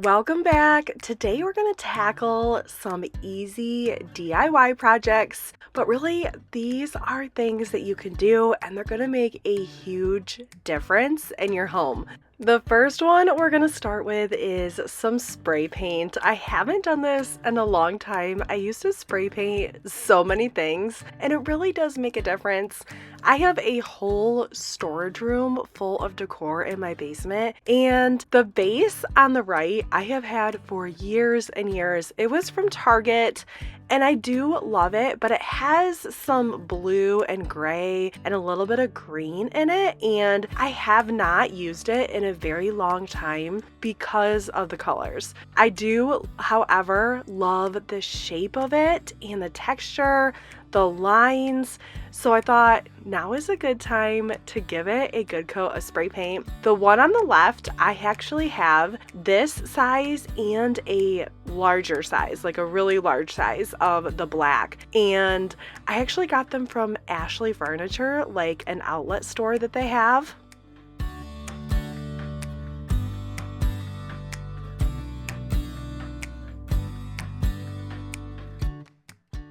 Welcome back. Today we're going to tackle some easy DIY projects, but really these are things that you can do and they're going to make a huge difference in your home. The first one we're going to start with is some spray paint. I haven't done this in a long time. I used to spray paint so many things and it really does make a difference. I have a whole storage room full of decor in my basement, and the vase on the right I have had for years and years. It was from Target and I do love it, but it has some blue and gray and a little bit of green in it, and I have not used it in a very long time because of the colors. I do, however, love the shape of it and the texture, the lines, so I thought now is a good time to give it a good coat of spray paint. The one on the left, I actually have this size and a larger size, like a really large size of the black, and I actually got them from Ashley Furniture, like an outlet store that they have.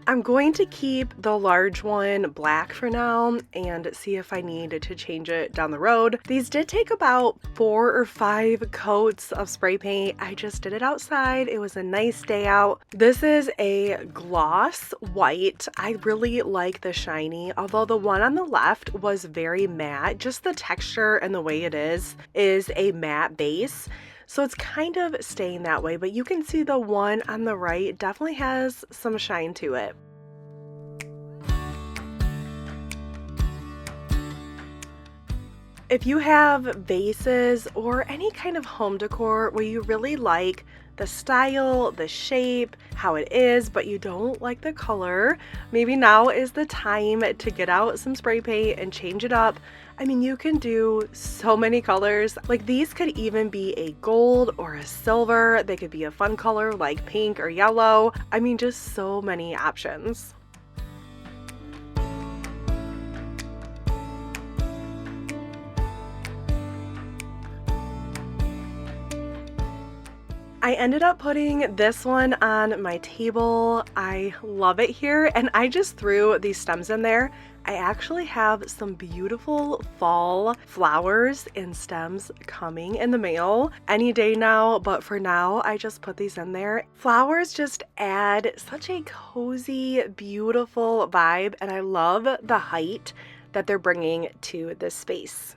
I'm going to keep the large one black for now and see if I need to change it down the road. These did take about 4 or 5 coats of spray paint. I just did it outside. It was a nice day out. This is a gloss white. I really like the shiny, although the one on the left was very matte. Just the texture and the way it is a matte base. So it's kind of staying that way, but you can see the one on the right definitely has some shine to it. If you have vases or any kind of home decor where you really like the style, the shape, how it is, but you don't like the color, maybe now is the time to get out some spray paint and change it up. I mean, you can do so many colors. Like, these could even be a gold or a silver. They could be a fun color like pink or yellow. I mean, just so many options. I ended up putting this one on my table. I love it here, and I just threw these stems in there. I actually have some beautiful fall flowers and stems coming in the mail any day now, but for now I just put these in there. Flowers just add such a cozy, beautiful vibe, and I love the height that they're bringing to this space.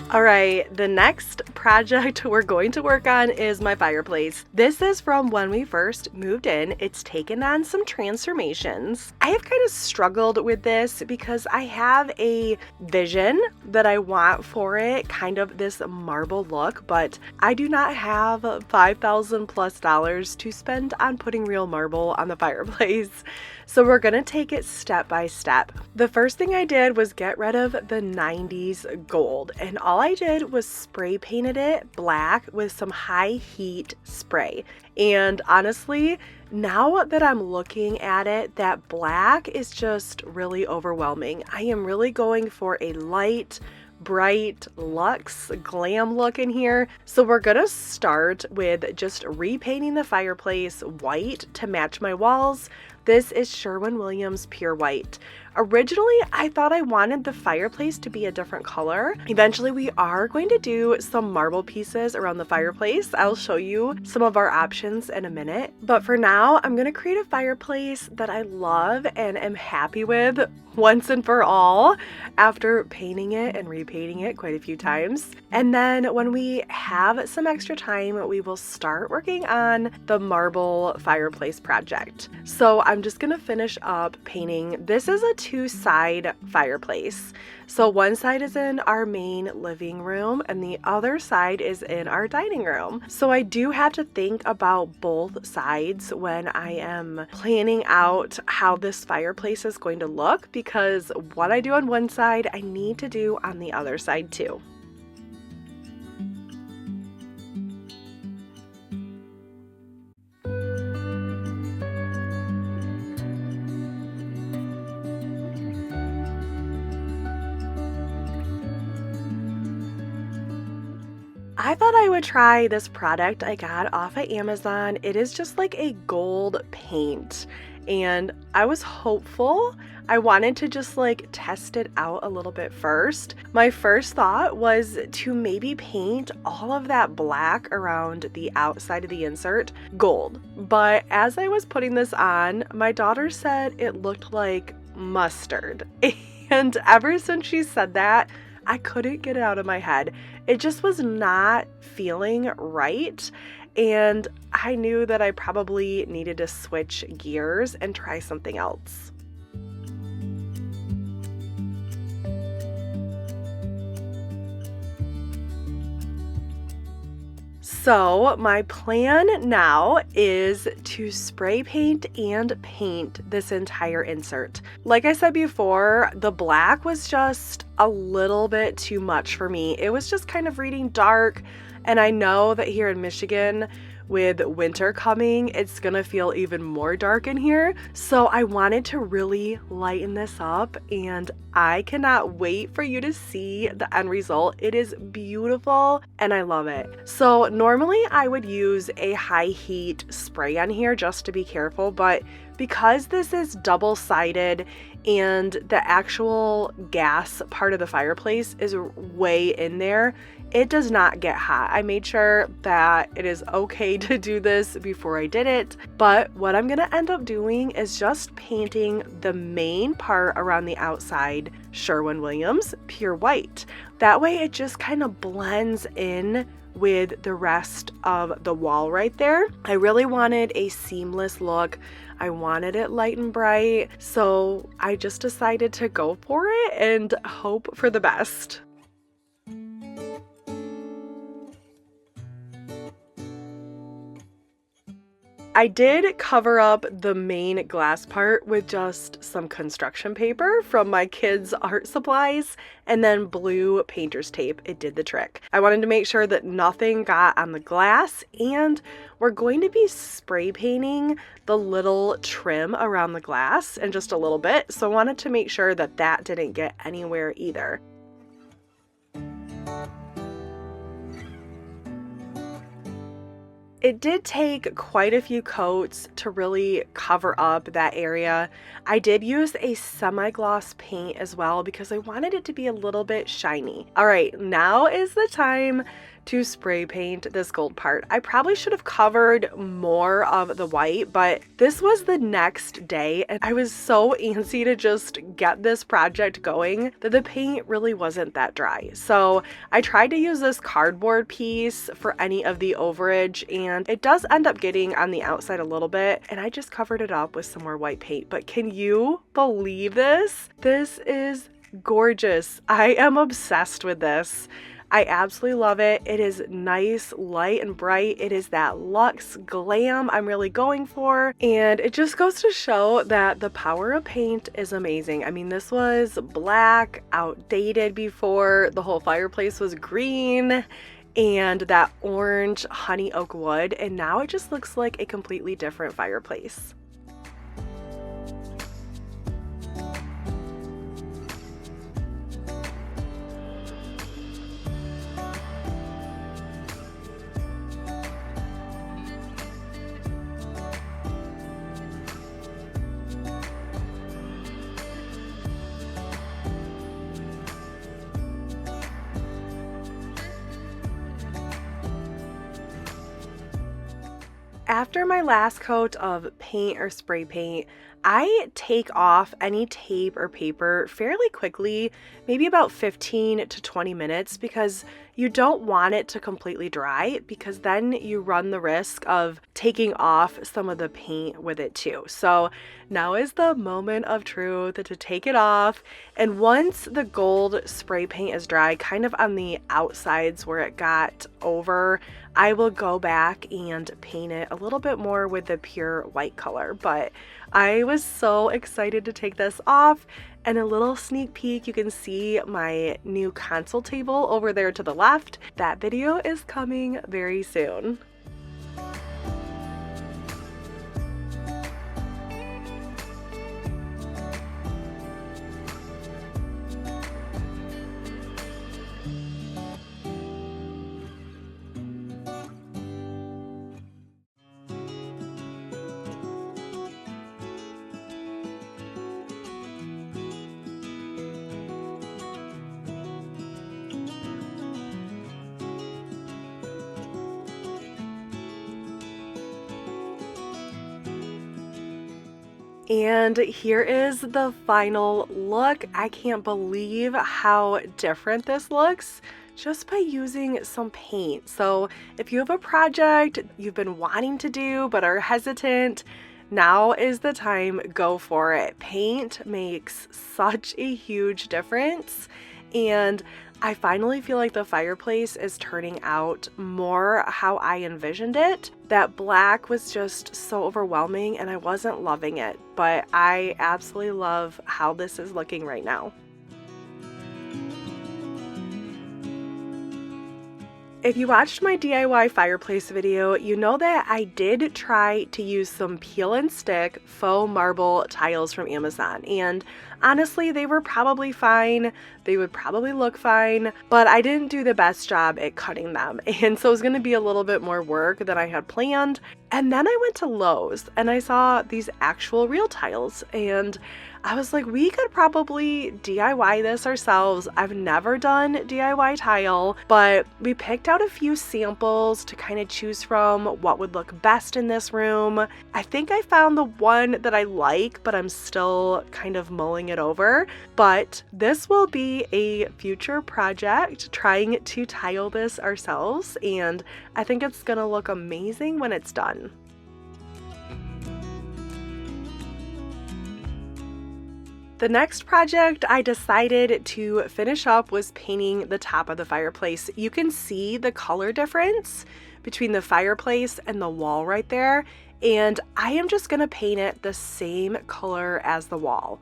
All right, the next project we're going to work on is my fireplace. This is from when we first moved in. It's taken on some transformations. I have kind of struggled with this because I have a vision that I want for it, kind of this marble look, but I do not have $5,000 plus to spend on putting real marble on the fireplace. So we're gonna take it step by step. The first thing I did was get rid of the 90s gold, and all I did was spray painted it black with some high heat spray. And honestly, now that I'm looking at it, that black is just really overwhelming. I am really going for a light, bright, luxe, glam look in here. So we're gonna start with just repainting the fireplace white to match my walls. This is Sherwin Williams Pure White. Originally, I thought I wanted the fireplace to be a different color. Eventually, we are going to do some marble pieces around the fireplace. I'll show you some of our options in a minute. But for now, I'm gonna create a fireplace that I love and am happy with once and for all after painting it and repainting it quite a few times. And then when we have some extra time, we will start working on the marble fireplace project. So I'm just gonna finish up painting. This is a 2-side fireplace. So one side is in our main living room and the other side is in our dining room. So I do have to think about both sides when I am planning out how this fireplace is going to look, because what I do on one side, I need to do on the other side too. I thought I would try this product I got off of Amazon. It is just like a gold paint, and I was hopeful. I wanted to just like test it out a little bit first. My first thought was to maybe paint all of that black around the outside of the insert gold. But as I was putting this on, my daughter said it looked like mustard. And ever since she said that, I couldn't get it out of my head. It just was not feeling right. And I knew that I probably needed to switch gears and try something else. So my plan now is to spray paint and paint this entire insert. Like I said before, the black was just a little bit too much for me. It was just kind of reading dark, and I know that here in Michigan, with winter coming, it's gonna feel even more dark in here. So I wanted to really lighten this up, and I cannot wait for you to see the end result. It is beautiful and I love it. So normally I would use a high heat spray on here just to be careful, but because this is double-sided and the actual gas part of the fireplace is way in there, it does not get hot. I made sure that it is okay to do this before I did it, but what I'm gonna end up doing is just painting the main part around the outside Sherwin Williams pure white. That way it just kind of blends in with the rest of the wall right there. I really wanted a seamless look. I wanted it light and bright, so I just decided to go for it and hope for the best. I did cover up the main glass part with just some construction paper from my kids' art supplies and then blue painter's tape. It did the trick. I wanted to make sure that nothing got on the glass, and we're going to be spray painting the little trim around the glass in just a little bit, so I wanted to make sure that that didn't get anywhere either. It did take quite a few coats to really cover up that area. I did use a semi-gloss paint as well because I wanted it to be a little bit shiny. All right, now is the time to spray paint this gold part. I probably should have covered more of the white, but this was the next day and I was so antsy to just get this project going that the paint really wasn't that dry. So I tried to use this cardboard piece for any of the overage, and it does end up getting on the outside a little bit, and I just covered it up with some more white paint. But can you believe this? This is gorgeous. I am obsessed with this. I absolutely love it. It is nice, light, and bright. It is that luxe glam I'm really going for. And it just goes to show that the power of paint is amazing. I mean, this was black, outdated before. The whole fireplace was green and that orange honey oak wood. And now it just looks like a completely different fireplace. After my last coat of paint or spray paint, I take off any tape or paper fairly quickly, maybe about 15 to 20 minutes, because you don't want it to completely dry, because then you run the risk of taking off some of the paint with it too. So now is the moment of truth to take it off. And once the gold spray paint is dry, kind of on the outsides where it got over, I will go back and paint it a little bit more with the pure white color. But I was so excited to take this off. And a little sneak peek, you can see my new console table over there to the left. That video is coming very soon. And here is the final look. I can't believe how different this looks just by using some paint. So if you have a project you've been wanting to do but are hesitant, now is the time. Go for it. Paint makes such a huge difference, and I finally feel like the fireplace is turning out more how I envisioned it. That black was just so overwhelming and I wasn't loving it, but I absolutely love how this is looking right now. If you watched my DIY fireplace video, you know that I did try to use some peel and stick faux marble tiles from Amazon, and honestly, they were probably fine. They would probably look fine, but I didn't do the best job at cutting them, and so it was going to be a little bit more work than I had planned. And then I went to Lowe's and I saw these actual real tiles, and I was like, we could probably DIY this ourselves. I've never done DIY tile, but we picked out a few samples to kind of choose from what would look best in this room. I think I found the one that I like, but I'm still kind of mulling it over. But this will be a future project, trying to tile this ourselves, and I think it's gonna look amazing when it's done. The next project I decided to finish up was painting the top of the fireplace. You can see the color difference between the fireplace and the wall right there, and I am just gonna paint it the same color as the wall.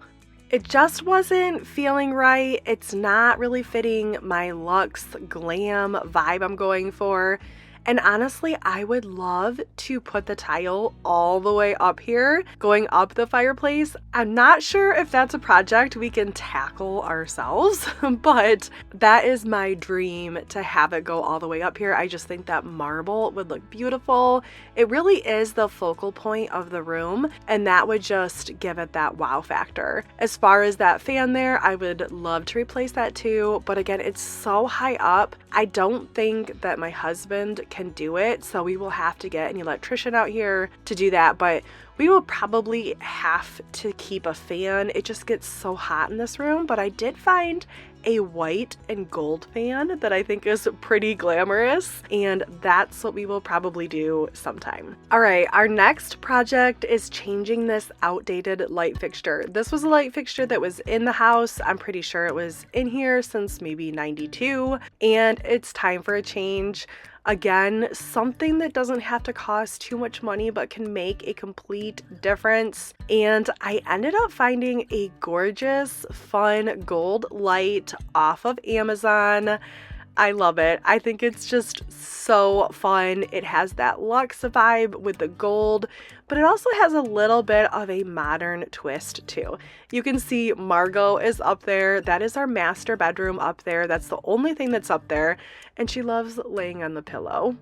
It just wasn't feeling right. It's not really fitting my luxe glam vibe I'm going for. And honestly, I would love to put the tile all the way up here, going up the fireplace. I'm not sure if that's a project we can tackle ourselves, but that is my dream, to have it go all the way up here. I just think that marble would look beautiful. It really is the focal point of the room, and that would just give it that wow factor. As far as that fan there, I would love to replace that too, but again, it's so high up. I don't think that my husband can do it, so we will have to get an electrician out here to do that, but we will probably have to keep a fan. It just gets so hot in this room. But I did find a white and gold fan that I think is pretty glamorous, and that's what we will probably do sometime. All right, our next project is changing this outdated light fixture. This was a light fixture that was in the house. I'm pretty sure it was in here since maybe 92, and it's time for a change. Again, something that doesn't have to cost too much money but can make a complete difference. And I ended up finding a gorgeous, fun gold light off of Amazon. I love it. I think it's just so fun. It has that luxe vibe with the gold, but it also has a little bit of a modern twist too. You can see Margot is up there. That is our master bedroom up there. That's the only thing that's up there, and she loves laying on the pillow.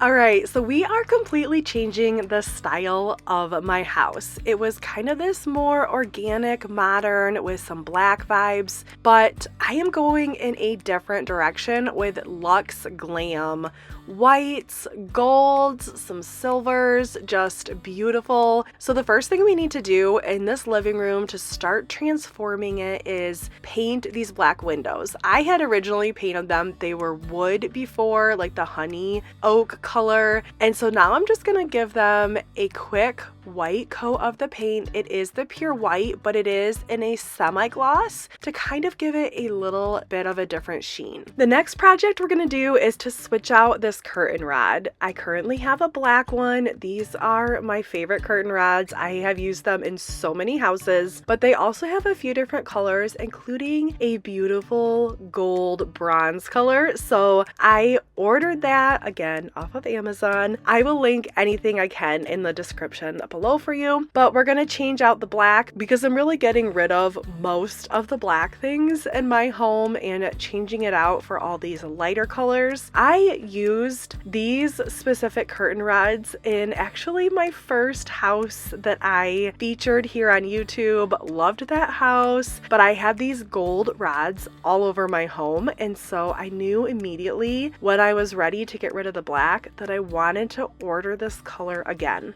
All right, so we are completely changing the style of my house. It was kind of this more organic, modern with some black vibes, but I am going in a different direction with luxe glam. Whites, golds, some silvers, just beautiful. So the first thing we need to do in this living room to start transforming it is paint these black windows. I had originally painted them. They were wood before, like the honey oak color. And so now I'm just gonna give them a quick white coat of the paint. It is the pure white, but it is in a semi-gloss to kind of give it a little bit of a different sheen. The next project we're gonna do is to switch out this curtain rod. I currently have a black one. These are my favorite curtain rods. I have used them in so many houses, but they also have a few different colors, including a beautiful gold bronze color. So I ordered that again off of Amazon. I will link anything I can in the description below for you. But we're going to change out the black because I'm really getting rid of most of the black things in my home and changing it out for all these lighter colors. I used these specific curtain rods in actually my first house that I featured here on YouTube. Loved that house, but I had these gold rods all over my home, and so I knew immediately when I was ready to get rid of the black that I wanted to order this color again.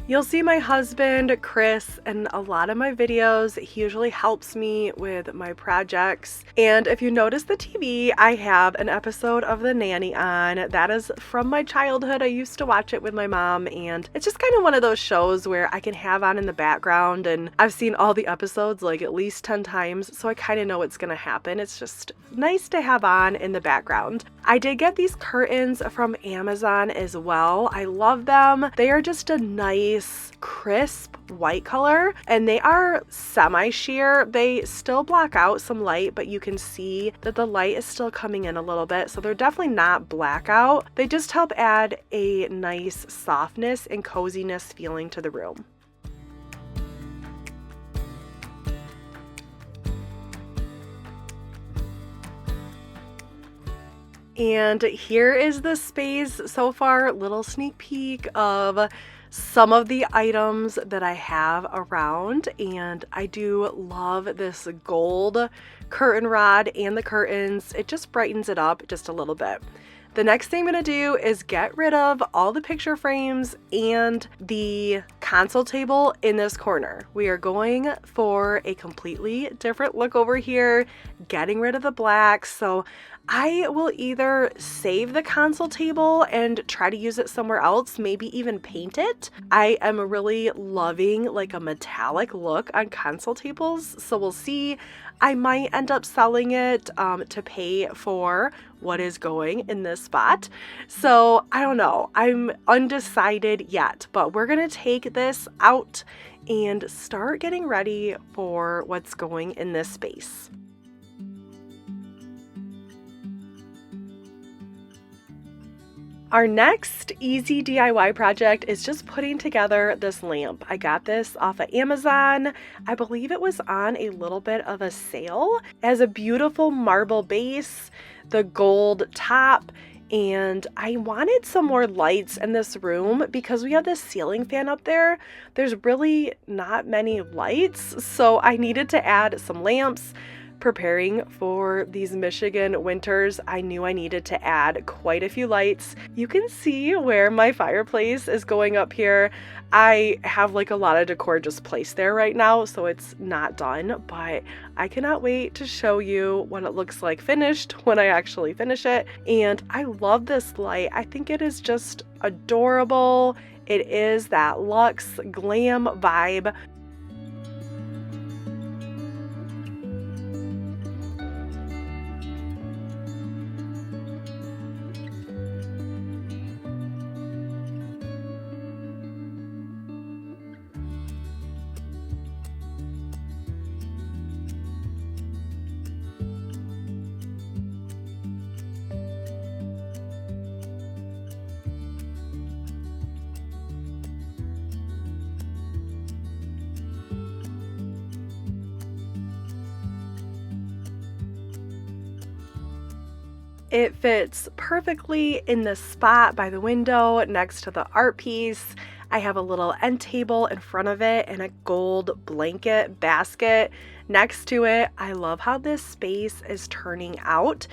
You'll see my husband, Chris, in a lot of my videos. He usually helps me with my projects. And if you notice the TV, I have an episode of The Nanny on. That is from my childhood. I used to watch it with my mom, and it's just kind of one of those shows where I can have on in the background, and I've seen all the episodes like at least 10 times, so I kind of know what's going to happen. It's just nice to have on in the background. I did get these curtains from Amazon as well. I love them. They are just a nice crisp white color, and they are semi-sheer. They still block out some light, but you can see that the light is still coming in a little bit, so they're definitely not blackout. They just help add a nice softness and coziness feeling to the room. And here is the space so far, little sneak peek of some of the items that I have around, and I do love this gold curtain rod and the curtains. It just brightens it up just a little bit. The next thing I'm going to do is get rid of all the picture frames and the console table in this corner. We are going for a completely different look over here, getting rid of the black. So I will either save the console table and try to use it somewhere else, maybe even paint it. I am really loving like a metallic look on console tables, so we'll see. I might end up selling it to pay for what is going in this spot. So I don't know. I'm undecided yet, but we're going to take this out and start getting ready for what's going in this space. Our next easy DIY project is just putting together this lamp. I got this off of Amazon. I believe it was on a little bit of a sale. It has a beautiful marble base, the gold top, and I wanted some more lights in this room because we have this ceiling fan up there. There's really not many lights, so I needed to add some lamps. Preparing for these Michigan winters, I knew I needed to add quite a few lights. You can see where my fireplace is going up here. I have like a lot of decor just placed there right now, so it's not done, but I cannot wait to show you what it looks like finished when I actually finish it. And I love this light. I think it is just adorable. It is that luxe glam vibe. It fits perfectly in the spot by the window next to the art piece. I have a little end table in front of it and a gold blanket basket next to it. I love how this space is turning out.